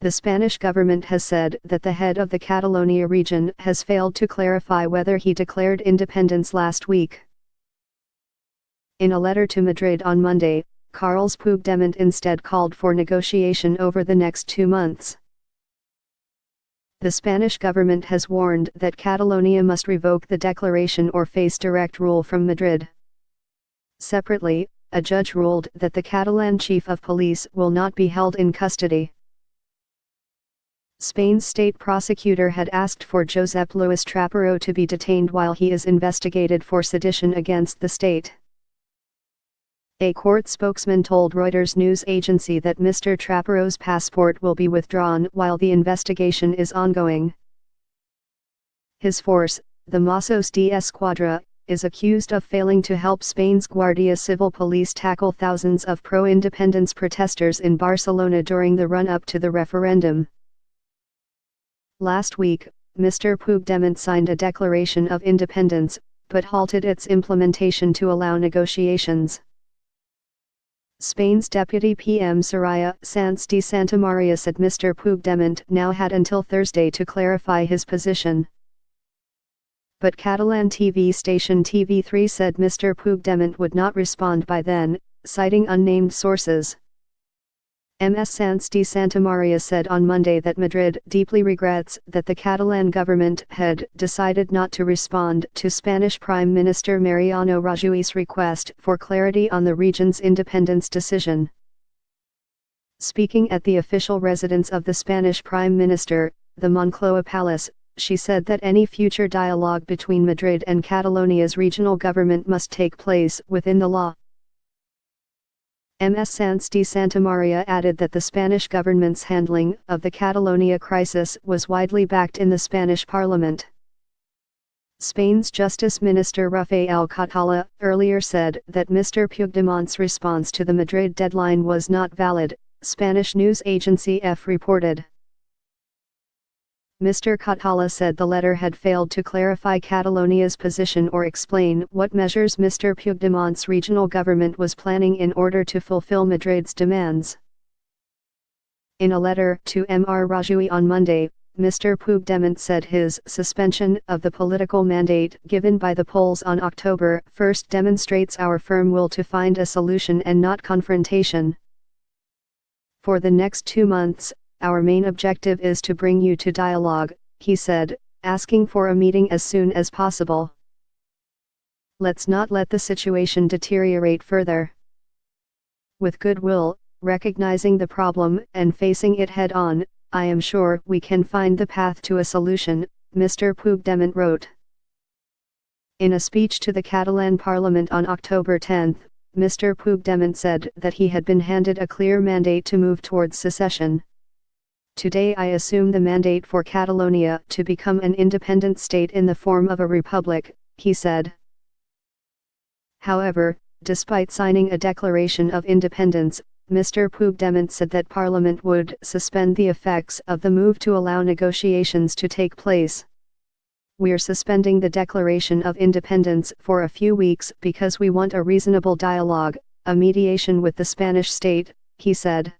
The Spanish government has said that the head of the Catalonia region has failed to clarify whether he declared independence last week. In a letter to Madrid on Monday, Carles Puigdemont instead called for negotiation over the next 2 months. The Spanish government has warned that Catalonia must revoke the declaration or face direct rule from Madrid. Separately, a judge ruled that the Catalan chief of police will not be held in custody. Spain's state prosecutor had asked for Josep Luis Trapero to be detained while he is investigated for sedition against the state. A court spokesman told Reuters news agency that Mr. Trapero's passport will be withdrawn while the investigation is ongoing. His force, the Mossos d'Esquadra, is accused of failing to help Spain's Guardia Civil police tackle thousands of pro-independence protesters in Barcelona during the run-up to the referendum. Last week, Mr. Puigdemont signed a declaration of independence, but halted its implementation to allow negotiations. Spain's deputy PM Soraya Sanz de Santamaria said Mr. Puigdemont now had until Thursday to clarify his position. But Catalan TV station TV3 said Mr. Puigdemont would not respond by then, citing unnamed sources. Ms. Sanz de Santamaria said on Monday that Madrid deeply regrets that the Catalan government had decided not to respond to Spanish Prime Minister Mariano Rajoy's request for clarity on the region's independence decision. Speaking at the official residence of the Spanish Prime Minister, the Moncloa Palace, she said that any future dialogue between Madrid and Catalonia's regional government must take place within the law. Ms. Sanz de Santamaria added that the Spanish government's handling of the Catalonia crisis was widely backed in the Spanish parliament. Spain's Justice Minister Rafael Catala earlier said that Mr. Puigdemont's response to the Madrid deadline was not valid, Spanish news agency EFE reported. Mr. Catala said the letter had failed to clarify Catalonia's position or explain what measures Mr. Puigdemont's regional government was planning in order to fulfill Madrid's demands. In a letter to Mr. Rajoy on Monday, Mr. Puigdemont said his suspension of the political mandate given by the polls on October 1 demonstrates our firm will to find a solution and not confrontation. For the next 2 months, our main objective is to bring you to dialogue, he said, asking for a meeting as soon as possible. Let's not let the situation deteriorate further. With goodwill, recognizing the problem and facing it head-on, I am sure we can find the path to a solution, Mr. Puigdemont wrote. In a speech to the Catalan Parliament on October 10, Mr. Puigdemont said that he had been handed a clear mandate to move towards secession. Today I assume the mandate for Catalonia to become an independent state in the form of a republic, he said. However, despite signing a declaration of independence, Mr. Puigdemont said that Parliament would suspend the effects of the move to allow negotiations to take place. We're suspending the declaration of independence for a few weeks because we want a reasonable dialogue, a mediation with the Spanish state, he said.